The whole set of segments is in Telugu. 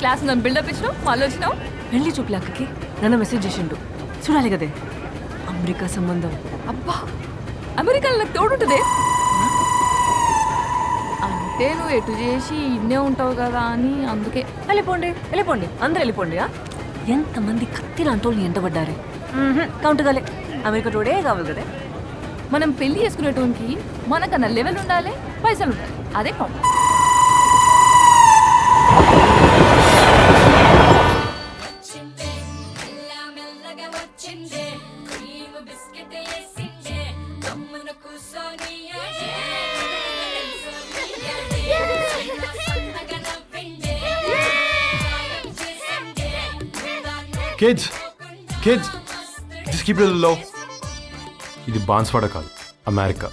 క్లాస్ ఉందని బిల్డప్ ఇచ్చినావు మళ్ళీ వచ్చినావు. పెళ్లి చూపులే అక్కకి నన్ను మెసేజ్ చేసిండు చూడాలి కదే అమెరికా సంబంధం. అబ్బా అమెరికాలో నాకు తోడుంటుందే. అంటే నువ్వు ఎటు చేసి ఇన్నే ఉంటావు కదా అని అందుకే. వెళ్ళిపోండి వెళ్ళిపోండి అందరు వెళ్ళిపోండి. ఎంతమంది కత్తి లాంటోళ్ళు ఎంటబడ్డారే కౌంట్ కాలే. అమెరికా టోడే కావాలి కదే. మనం పెళ్లి చేసుకునేటోనికి మనకన్నా లెవెల్ ఉండాలి, పైసలు ఉండాలి. అదే count. Kids, just keep it a little low. ఇది బాన్స్వాడ కాదు, అమెరికా.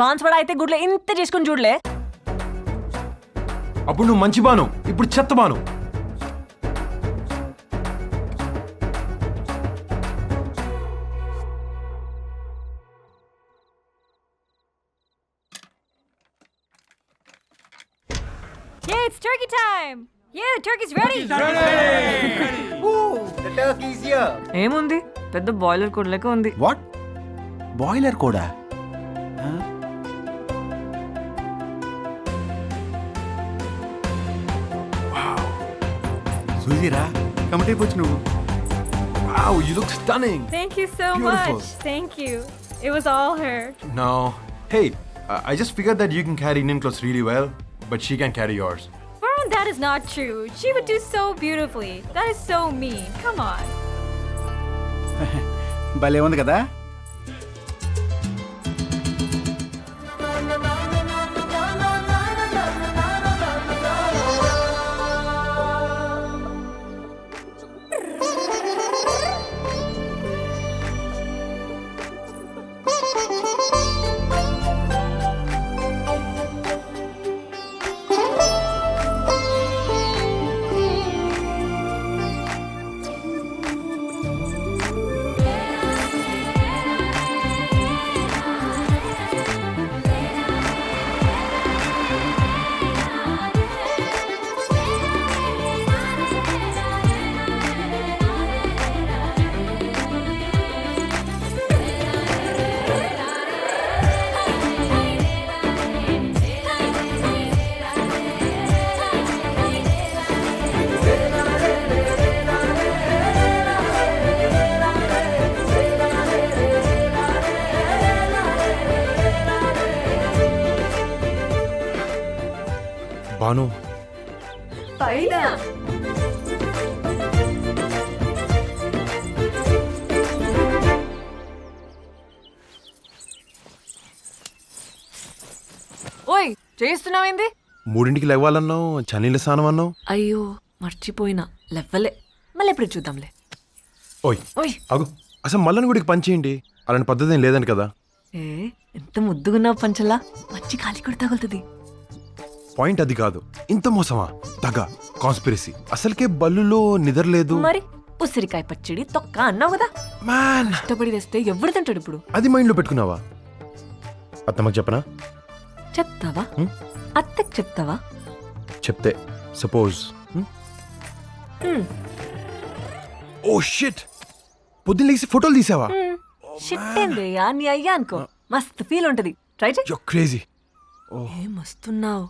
బాన్స్వాడ అయితే గుడ్లో ఇంత చేసుకుని చూడలే. అప్పుడు నువ్వు మంచి బాను, ఇప్పుడు చెత్త Banu. Yeah, it's turkey time. Yeah, the turkey's ready. Ooh, the turkey's here. ఏముంది పెద్ద బాయిలర్ కోడ్ లెక్క ఉంది. What? బాయిలర్ కూడా? చూసిరా కమటైపోచ్చు నువ్వు. Wow, you look stunning. Thank you so Beautiful. much. Thank you. It was all her. No. Hey, I just figured that you can carry Indian clothes really well, but she can carry yours. Varun, that is not true. She would do so beautifully. That is so mean. Come on. భలే ఉంది కదా. బాను, పైన ఓయ్ చేస్తున్నావేంది? 3ంటికి లేవాలన్నావు, చన్నీళ్ళ స్నానం అన్నావు. అయ్యో మర్చిపోయినా లెవ్వలే. మళ్ళీ ఎప్పుడు చూద్దాంలే. ఓయ్ ఓయ్ అగు, అసలు మల్లన్న గుడికి పనిచేయండి. అలాంటి పద్ధతి ఏం లేదండి కదా. ఏ ఎంత ముద్దుగున్నావు పంచలా. మంచి కాలి కూడా తగులుతుంది. పాయింట్ అది కాదు. ఇంత మోసమా, దగ, కాన్స్పిరసీ. అసలుకే బల్లులో నిద్రలేదు. మరి ఉసిరికాయ పచ్చడి తొక్క అన్నావు కదా. మ్యాన్, ఇష్టపడి తెస్తే ఎవరు తింటాడు ఇప్పుడు? అది మైండ్లో పెట్టుకున్నావా? అత్తమ్మకి చెప్పనా? చెప్తావా? అత్తకి చెప్తావా? చెప్తే సపోజ్. ఓ షిట్, పొద్దున్న లేసి ఫోటోలు తీసావా? షిట్టేందయ్యా నీ అయ్యా అనుకో. మస్తు ఫీల్ ఉంటది. ట్రై చేయి. You crazy. ఏ మస్తున్నావు.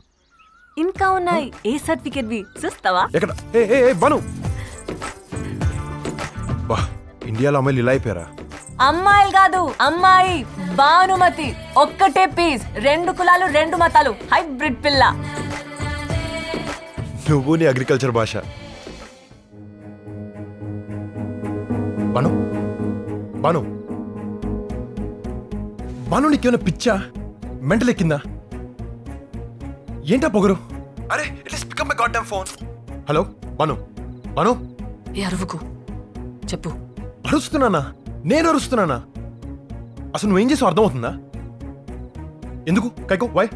ఇంకా ఉన్నాయి ఏ సర్టిఫికెట్ వి చూస్తావా? ఎక్కడ? ఏ ఏ ఏ బాను, బా ఇండియాలో అమ్మాయిలు ఇలా అయిపోయారా? అమ్మాయిలు కాదు అమ్మాయి భానుమతి. ఒక్కటే పీస్, 2 కులాలు 2 మతాలు, హైబ్రిడ్ పిల్ల. నువ్వు నీ అగ్రికల్చర్ భాష. బాను బాను బాను, నీకేమైనా పిచ్చా, మెంటల్ ఎక్కిందా? ఏంటా పొగరు? అరే it's pick up my goddamn phone. Hello Banu, Banu. ఏ అరువుకు చెప్పు. అరుస్తున్నానా? నేను అరుస్తున్నానా? అసలు నువ్వేం చేసావు అర్థమవుతుందా? ఎందుకు కైకో వై?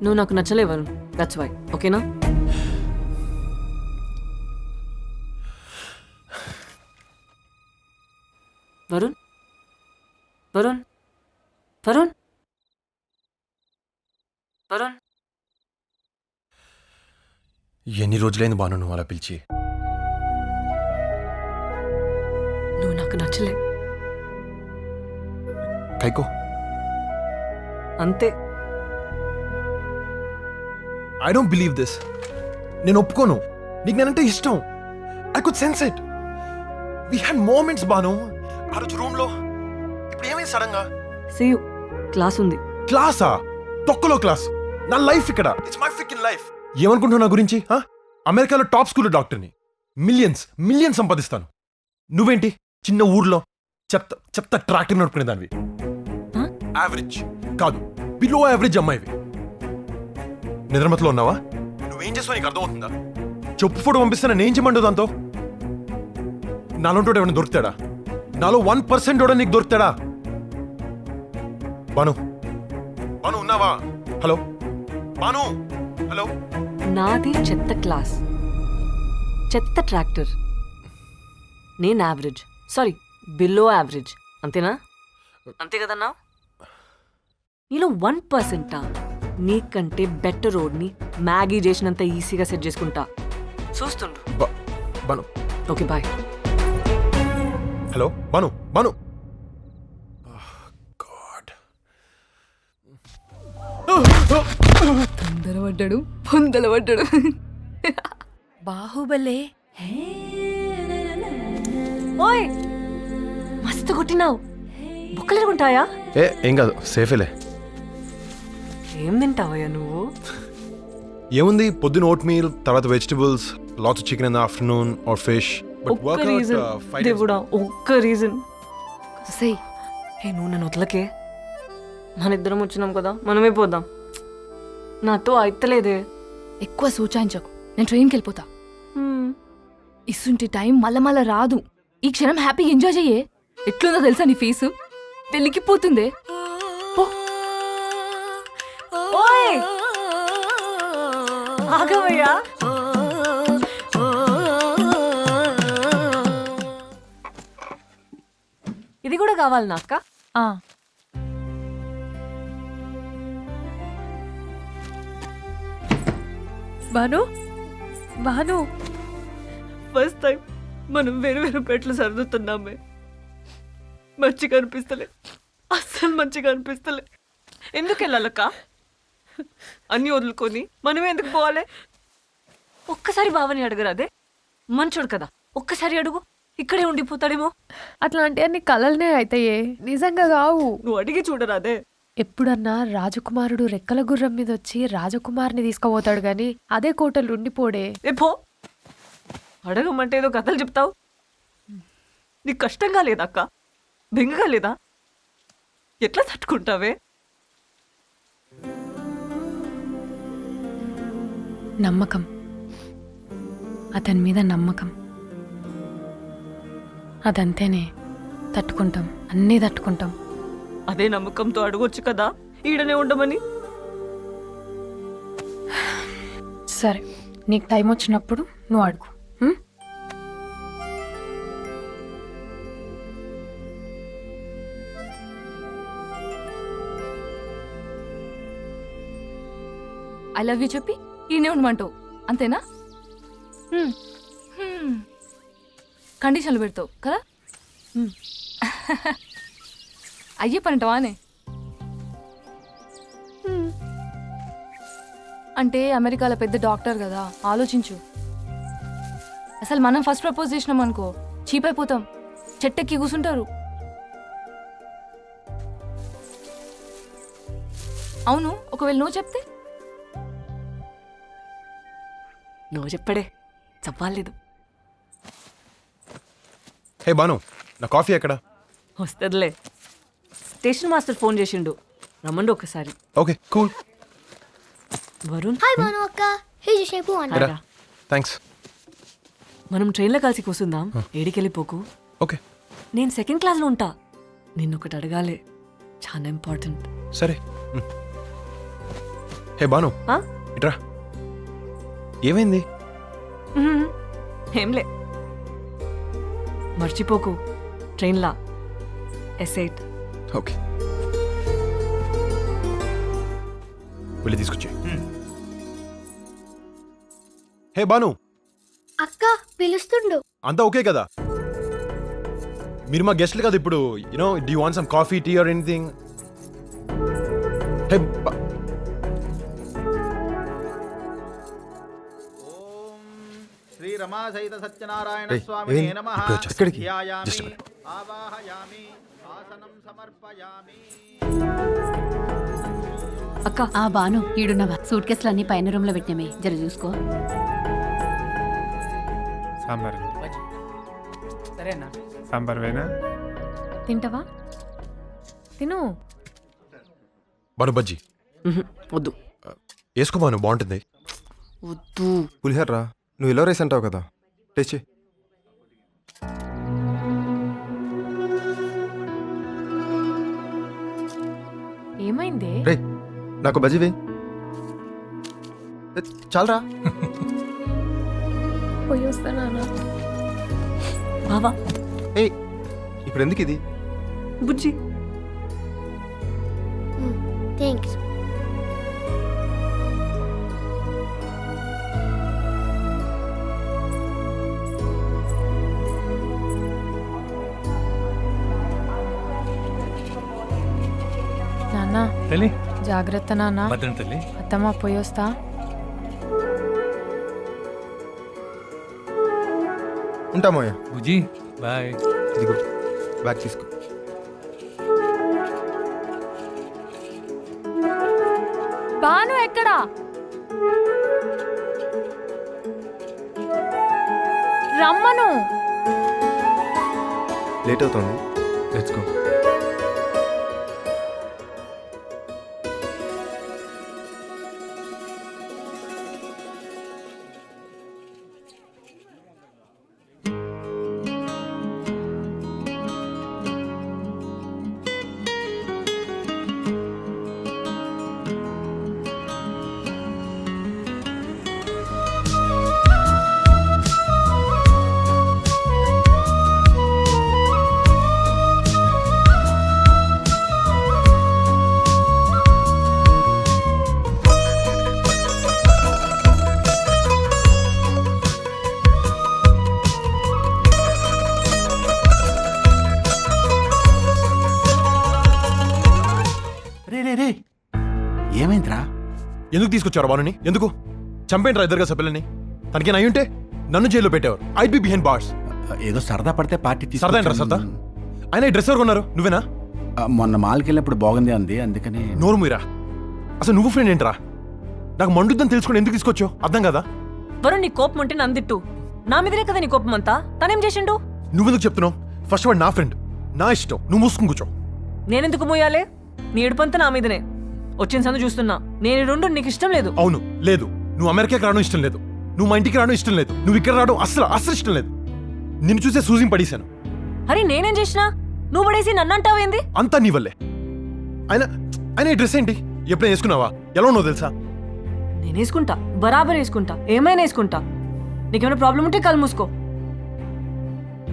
నువ్వు నాకు నచ్చలే వరుణ్, దట్స్ వై. ఓకేనా? వరుణ్ వరుణ్ వరుణ్ వరుణ్ ఎన్ని రోజులైంది బాను నువ్వు అలా పిలిచి? నువ్వు నాకు నచ్చలే, కైకో. అంతే. I don't believe this. నేను ఒప్పుకోను. నీకు నేనంటే ఇష్టం. I could sense it. We had moments Banu ఆ రోజు రూమ్ లో. ఇప్పుడు ఏమైంది సడన్ గా? See you. క్లాస్ ఉంది. క్లాసా? తొక్కలో క్లాస్. నా లైఫ్ ఇక్కడ. It's my fucking life. ఏమనుకుంటున్నావు నా గురించి? అమెరికాలో టాప్ స్కూల్ డాక్టర్ని. మిలియన్స్ సంపాదిస్తాను. నువ్వేంటి చిన్న ఊర్లో చెత్త ట్రాక్టర్ నడుపుకునే దానివి. యావరేజ్ కాదు, బిలో యావరేజ్ అమ్మాయివి. నిద్రమతలో ఉన్నావా? నువ్వేం చేస్తావు నీకు అర్థమవుతుందా? చెప్పు ఫోటో పంపిస్తే నేను చేయమంటావు దాంతో? నాలో ఏమైనా దొరుకుతాడా? నాలో 1% కూడా నీకు దొరుకుతాడా? బాను ఉన్నావా? Hello Banu, hello. నాది చెత్త క్లాస్, చెత్త ట్రాక్టర్. నేను యావరేజ్, సారీ బిలో యావరేజ్. అంతేనా? అంతే కదన్నా? నీలో 1%. నీకంటే బెటర్ రోడ్ని మ్యాగీ చేసినంత ఈజీగా సెట్ చేసుకుంటా. చూస్తుండు. Banu. Okay bye. Hello Banu. God. తొందరపడ్డాడు, పొందలపడ్డాడు. బాహుబలే. ఓయ్ మస్తు కొట్టినావు. బుక్కలేరుకుంటాయా? ఏం కాదు, సేఫేలే. ఏం తింటావయ్యా నువ్వు? ఏముంది, పొద్దున ఓట్ మీల్, తర్వాత vegetables, lots of chicken in the afternoon or fish. ఒక్క రీజన్ దేవుడా, ఒక్క రీజన్. సై నువ్వు నన్ను వదలకే. మన ఇద్దరం వచ్చినాం కదా, మనమే పోదాం. నాతో అయితలేదే. ఎక్కువ సూచాయించకు, నేను ట్రైన్కి వెళ్ళిపోతా. ఇసుంటి టైం మళ్ళా రాదు. ఈ క్షణం హ్యాపీగా ఎంజాయ్ చెయ్యే. ఎట్లుందో తెలుసా నీ ఫీజు? పెళ్ళికిపోతుందే. ఓయ్ ఆగవయ్యా. ఇది కూడా కావాలి నా అక్క. బాను ఫస్ట్ టైం మనం వేరు వేరు పెట్లు సర్దుతున్నామే. మంచిగా అనిపిస్తలే, అస్సలు మంచిగా అనిపిస్తలే. ఎందుకు వెళ్ళాలక్క? అన్ని వదులుకొని మనమే ఎందుకు పోవాలి? ఒక్కసారి బావని అడగరాదే? మంచోడు కదా, ఒక్కసారి అడుగు. ఇక్కడే ఉండిపోతాడేమో. అట్లాంటి అన్ని కలలనే అయితాయే, నిజంగా కావు. నువ్వు అడిగి చూడరాదే? ఎప్పుడన్నా రాజకుమారుడు రెక్కల గుర్రం మీద వచ్చి రాజకుమారిని తీసుకుపోతాడు గాని అదే కోటలు ఉండిపోడే. పో. అడగమంటే ఏదో కథలు చెప్తావు. నీకు కష్టంగా లేదా అక్క? బెంగగా లేదా? ఎట్లా తట్టుకుంటావే? నమ్మకం, అతని మీద నమ్మకం. అదంతేనే, తట్టుకుంటాం, అన్నీ తట్టుకుంటాం. అదే నమ్మకంతో అడగొచ్చు కదా ఈడనే ఉండమని. సరే, నీకు టైం వచ్చినప్పుడు నువ్వు అడుగు. ఐ లవ్ యూ చెప్పి ఈయనే ఉండమంటావు, అంతేనా? కండిషన్లు పెడతావు కదా? అయ్యే పనింటావా అనే? అంటే అమెరికాలో పెద్ద డాక్టర్ కదా, ఆలోచించు. అసలు మనం ఫస్ట్ ప్రపోజ్ చేసినాం అనుకో, చీప్ అయిపోతాం, చెట్టెక్కి కూర్చుంటారు. అవును, ఒకవేళ నువ్వు చెప్తే? నువ్వు చెప్పడే, చెప్పాలేదు. హే బాను, నా కాఫీ ఎక్కడ? వస్తుందిలే. స్టేషన్ మాస్టర్ ఫోన్ చేసిండు, రమ్మండు ఒకసారి. Okay cool. Varun, hi Banu అక్క, హేజ్ షేపు అన్న. రా. థ్యాంక్స్. మనం ట్రైన్లో కలిసి కూర్చుందాం. ఏడికెళ్ళిపోకు. ఓకే. నేను సెకండ్ క్లాస్లో ఉంటా. నిన్నొకటి అడగాలి, చాలా ఇంపార్టెంట్. సరే. హే బాను, ఆ? ఇట్రా. ఏమైంది? ఏంలే. మర్చిపోకు, ట్రైన్లా S8. ఓకే. వెళ్ళి తీసుకొచ్చి. హే బాను, అక్క పిలుస్తుండు. అంతా ఓకే కదా? మీరు మా గెస్ట్లు కదా ఇప్పుడు. You know do you want some coffee, tea or anything? Hey Shri Rama సహిత సత్యనారాయణ ఏయ్, స్వామినే ఏమైంది? నమః. ఇప్పుడు వచ్చేస్తా. ఎక్కడికి? ధ్యాయామి, Just a minute. ఆవాహయామి, ఆసనం సమర్పయామి. అక్క ఆ బాను ఈడున్నవా సూట్ కేసులు అన్ని పైన రూమ్ లో పెట్టినమే జర చూసుకో. సాంబార్ సరేనా? సాంబార్ వేనా? తింటావా? తిను. బాను బజ్జీ వద్దు వేసుకో బాను, బాగుంటుంది. వద్దు. పులిహోర రా, నువ్వు ఇలా రైస్ అంటావు కదా, టేస్ట్ చెయ్. ఏమైంది? రే నాకు బజ్జీ వేయి. చాలరా. పోయి వస్తానా? బావా ఏయ్ ఇప్పుడు ఎందుకు ఇది? బుజ్జి థ్యాంక్స్. నాన్న తల్లి జాగ్రత్త నాన్న. భద్రం తల్లి. అత్తమ్మ పోయి వస్తా. ఉంటామోయ. బుజ్జి బాయ్. ఇదిగో బ్యాగ్ తీసుకో. బాను ఎక్కడా? రమ్మను. లేట్ అవుతుంది, లెట్స్ గో. రే రే రే ఏమైందిరా? ఎందుకు తీసుకొచ్చారు బానుని? ఎందుకు చంపేంట్రా ఇద్దరుగా సభ్యులని? తనకేం అయి ఉంటే నన్ను జైల్లో పెట్టేవారు. I be behind bars. ఏదో సరదా పడితే పార్టీ సరదా ఏంట్రా సరదా? ఆయన డ్రెస్ ఎవరు కొన్నారు? నువ్వేనా? మొన్న మాల్కి వెళ్ళినప్పుడు బాగుంది అంది, అందుకని. నోరు మీరా. అసలు నువ్వు ఫ్రెండ్ ఏంట్రా? నాకు మండుద్దని తెలుసుకుని ఎందుకు తీసుకొచ్చావు అర్థం కదా? వరుణ్ నీ కోపం ఉంటే నన్ను తిట్టు. నా మీదనే కదా నీ కోపం అంతా. తనేం చేసిండు? నువ్వెందుకు చెప్తున్నావు? ఫస్ట్ వాడు నా ఫ్రెండ్, నా ఇష్టం. నువ్వు మూసుకుని కూర్చో. నేనెందుకు మోయాలే? నీ ఏడుపంతా నా మీదనే. వచ్చిన సందు చూస్తున్నా. నేను ఈ రెండు నీకు ఇష్టం లేదు. అవును లేదు. నువ్వు అమెరికాకి రావడం ఇష్టం లేదు. నువ్వు మా ఇంటికి రావడం ఇష్టం లేదు. నువ్వు ఇక్కడ రావడం అస్సలు అస్సలు ఇష్టం లేదు. నిన్ను చూసే సూజిని పడేశాను. అరే నేనేం చేసినా? నువ్వు పడేసి నన్ను అంటావేంది? అంతా నీ వల్లే. ఆయన ఆయన ఈ డ్రెస్ ఏంటి? ఎప్పుడైనా వేసుకున్నావా? ఎలా ఉన్నావు తెలుసా? నేను వేసుకుంటా, బరాబర్ వేసుకుంటా, ఏమైనా వేసుకుంటా. నీకేమైనా ప్రాబ్లం ఉంటే కళ్ళు మూసుకో.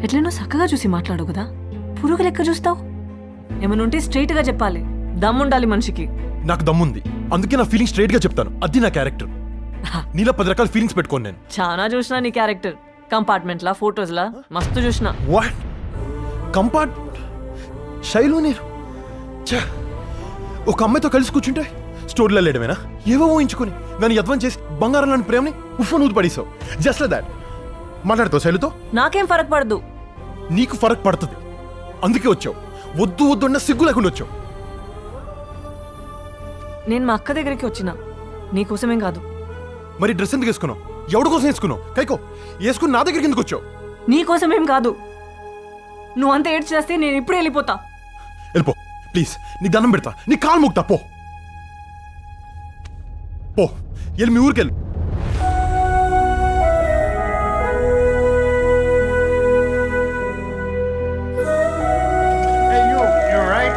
ఎట్లనో చక్కగా చూసి మాట్లాడు కదా, పురుగు లెక్క చూస్తావు. ఏమైనా ఉంటే స్ట్రైట్ గా చెప్పాలి. దమ్ముండాలి మనిషికి. నాకు దమ్ముంది, అందుకే నా ఫీలింగ్ స్ట్రైట్ గా చెప్తాను. అది నా క్యారెక్టర్. నీలో 10 రకాల ఫీలింగ్స్ పెట్టుకోను నేను. చాలా చూసినా నీ క్యారెక్టర్. కంపార్ట్మెంట్ లా, ఫోటోస్ లా మస్తు చూసినా. వాట్ కంపార్ట్ శైలు నేను ఛ! ఒక అమ్మాయితో కలిసి కూర్చుంటే స్టోరీలో లేడమేనా? ఏవో ఊహించుకొని నన్ను యద్వం చేసి బంగారం లాంటి ప్రేమని ఉఫ్ఫను ఊది పడేసావు. జస్ట్ లైక్ దాట్ మాట్లాడుతావు శైలుతో. నాకేం ఫరక్ పడదు. నీకు ఫరక్ పడుతుంది, అందుకే వచ్చావు. వద్దు వద్దు అన్న సిగ్గు లేకుండా వచ్చావు. నేను మా అక్క దగ్గరికి వచ్చిన నీకోసమేం కాదు. మరి డ్రెస్ ఎందుకు వేసుకున్నావు? ఎవడి కోసం వేసుకున్నావు? కైకో వేసుకుని నా దగ్గరికి ఎందుకు వచ్చావు? నీకోసమేం కాదు. నువ్వు అంత ఏడ్చి చేస్తే నేను ఇప్పుడే వెళ్ళిపోతా. వెళ్ళిపో ప్లీజ్, నీ దండం పెడతా, నీ కాలు ముక్తా. పో పో, వెళ్ళి మీ ఊరికి వెళ్ళు. Hey, you alright?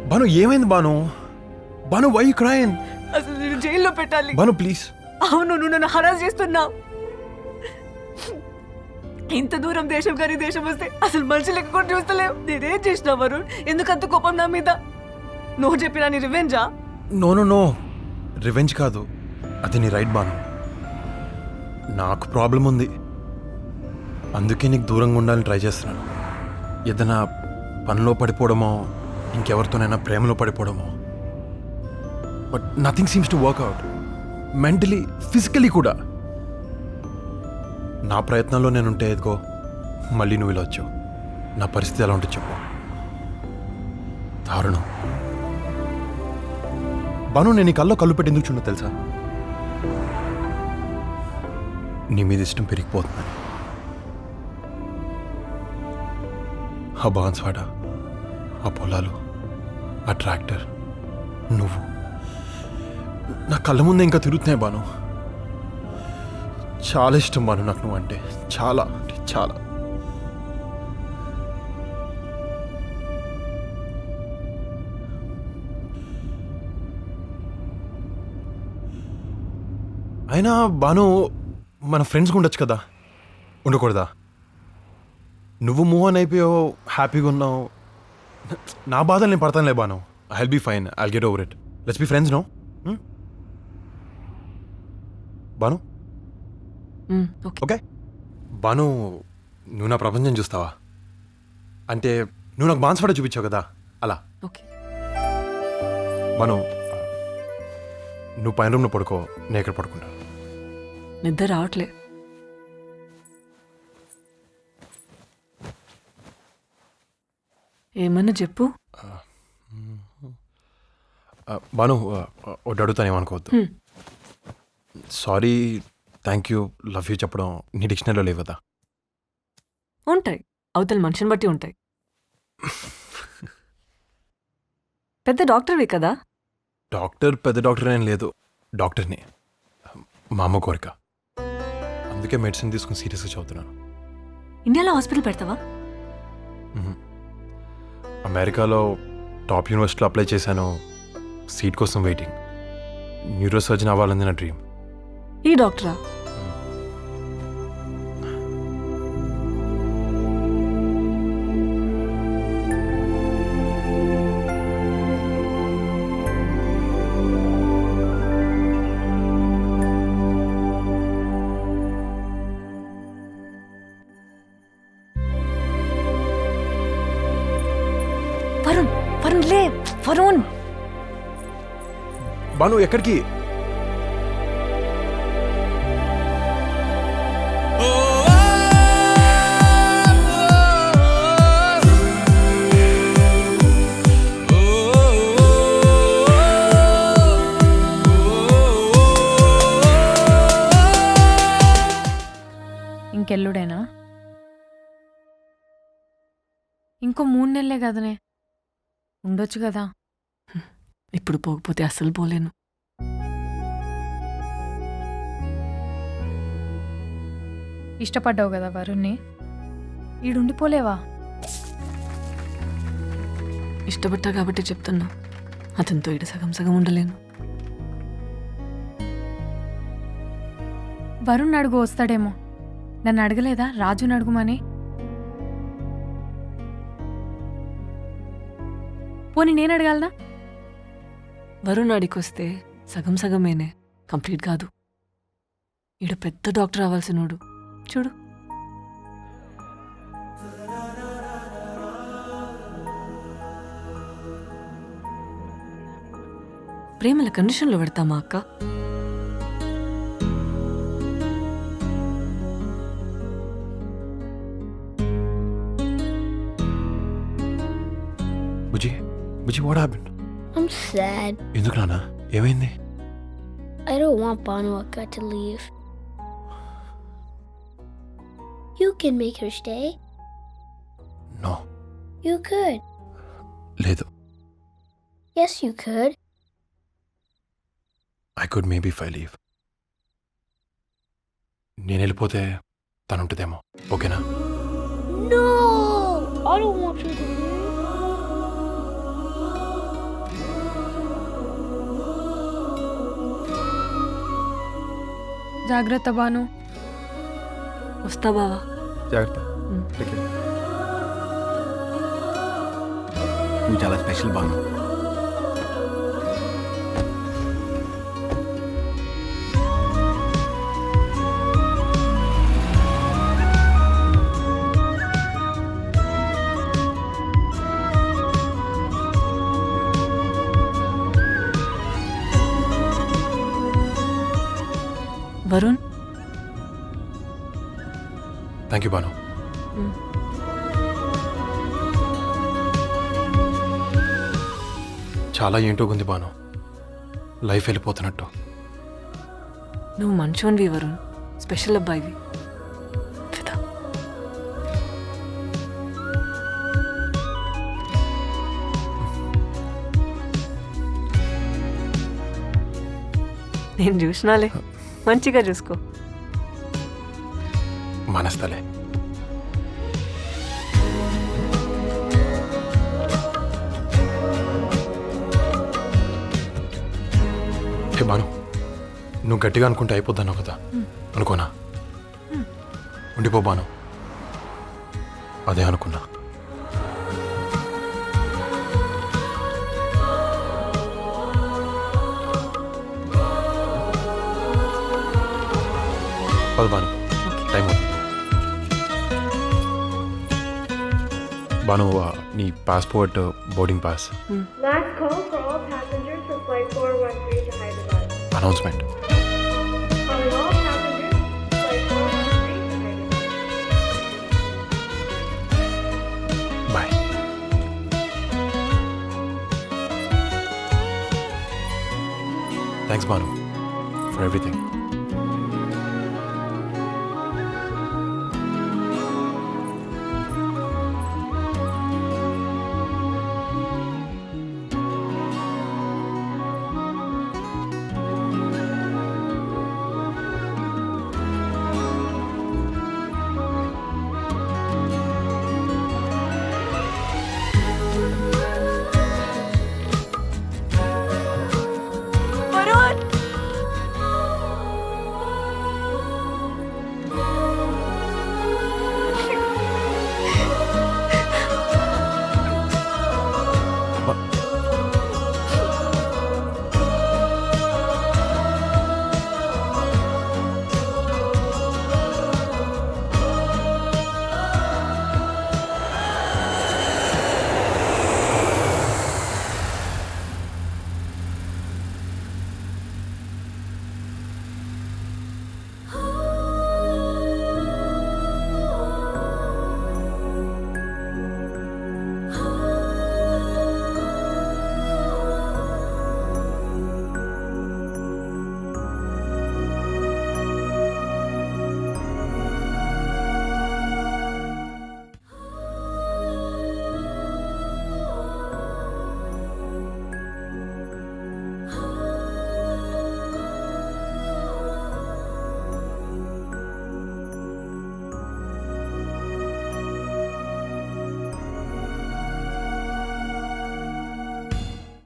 బాను ఏమైంది Banu? Banu why you crying? అసలు నేను జైల్లో పెట్టాలి. బాను ప్లీజ్. అవును, నువ్వు నన్ను హరాస్ చేస్తున్నావు. ఇంత దూరం దేశం కానీ దేశం వస్తే అసలు మనిషి లెక్క కూడా చూస్తలేవు. నేనేం చేసినా వరుణ్? ఎందుకంత కోపం నా మీద? నువ్వు చెప్పినా నీ రివెంజా? నో నో నో, రివెంజ్ కాదు, అది నీ రైట్ బాను. నాకు ప్రాబ్లం ఉంది, అందుకే నీకు దూరంగా ఉండాలని ట్రై చేస్తున్నాను. ఏదైనా పనిలో పడిపోవడమో, ఇంకెవరితోనైనా ప్రేమలో పడిపోవడమో. But nothing seems to work out, mentally physically కూడా. నా ప్రయత్నంలో నేనుంటే ఎదుగో మళ్ళీ నువ్వు ఇలా వచ్చావు. నా పరిస్థితి ఎలా ఉంటుంది చెప్పు. దారుణం. బాను, నేను నీ కల్లో కళ్ళు పెట్టి ఎందుకు చూడో తెలుసా? నీ మీద ఇష్టం పెరిగిపోతుందని. ఆ బాన్స్వాడ, ఆ పొలాలు, ఆ ట్రాక్టర్, నువ్వు నా కళ్ళ ముందే ఇంకా తిరుగుతున్నాయి బాను. చాలా ఇష్టం బాను నాకు నువ్వు అంటే, చాలా అంటే చాలా. అయినా బాను, మన ఫ్రెండ్స్గా ఉండొచ్చు కదా, ఉండకూడదా? నువ్వు మూవ్ ఆన్ అయిపోయావు, హ్యాపీగా ఉన్నావు. నా బాధలు నేను పడతానులే Banu. I will be fine, I will get over it. Let's be friends no. Banu okay. Banu, నువ్వు నా ప్రపంచం చూస్తావా? అంటే నువ్వు నాకు బాన్స్వాడ చూపించావు కదా, అలా. ఓకే బాను, నువ్వు పైన రూమ్లో పడుకో, నేను ఇక్కడ పడుకుంటా. నిద్ర రావట్లే. ఏమన్నా చెప్పు. బాను, ఒకటి అడుగుతాను, ఏమనుకోవద్దు. Sorry, thank you, love you చెప్పడం నీ డిక్షనరీలో లేవు కదా? ఉంటాయి, అవతల మనిషిని బట్టి ఉంటాయి. పెద్ద డాక్టర్వి కదా? డాక్టర్, పెద్ద డాక్టర్ ఏం లేదు, డాక్టర్ని. మా అమ్మ కోరిక, అందుకే మెడిసిన్ తీసుకుని సీరియస్గా చదువుతున్నాను. ఇండియాలో హాస్పిటల్ పెడతావా? అమెరికాలో టాప్ యూనివర్సిటీలో అప్లై చేశాను, సీట్ కోసం వెయిటింగ్. న్యూరో సర్జన్ అవ్వాలని నా డ్రీమ్. ఈ డాక్టరా? వరుణ్, వరుణ్ లే, వరుణ్. బాను, ఎక్కడికి? ఇంకెల్లుడేనా? ఇంకో 3 నెలలే కదనే, ఉండొచ్చు కదా. ఇప్పుడు పోకపోతే అస్సలు పోలేను. ఇష్టపడ్డావు కదా వరుణ్ణి, ఈడుండిపోలేవా? ఇష్టపడ్డా కాబట్టి చెప్తున్నా, అతనితో ఇటు సగం సగం ఉండలేను. వరుణ్ అడుగు, వస్తాడేమో. నన్ను అడగలేదా రాజుని అడుగుమని? పోనీ నేను అడగాలనా? వరుణ్ అడికొస్తే సగం సగమేనే, కంప్లీట్ కాదు. ఈడు పెద్ద డాక్టర్ అవ్వాల్సినోడు చూడు. ప్రేమల కండిషన్లో పెడతామా అక్క? బుజ్జి, బుజ్జి, వాట్ హ్యాపెండ్? I'm sad. ఎందుకు నాన్న, ఏమైంది? I don't want Banu Akka to leave. You can make her stay. No. You could. లేదు. Yes, you could. I could maybe if I leave. నేను వెళ్ళిపోతే తను ఉంటుందేమో, ఓకేనా? No! I don't want you to leave. జాగ్రత్త బాను. వస్తా బావా. జాగ్రత్త Take care. నువ్వు చాలా special Banu. Varun, thank you Banu. చాలా ఏంటో ఉంది బాను, లైఫ్ వెళ్ళిపోతున్నట్టు. నువ్వు మంచోన్వి వరుణ్, స్పెషల్ అబ్బాయివి. ఫిదా. నేను చూసినాలే, మంచిగా చూసుకో. మనస్తలే. హే బాను, నువ్వు గట్టిగా అనుకుంటే అయిపోద్దన్నావు కదా, అనుకోనా? ఉండిపో బాను. అదే అనుకున్నా. పద బాను, టైం అవుతుంది. బాను, నీ passport, boarding pass. Last call for all passengers for flight 413 to Hyderabad. Announcement. Calling all passengers, flight 413 to Hyderabad. Bye. Thanks Banu for everything.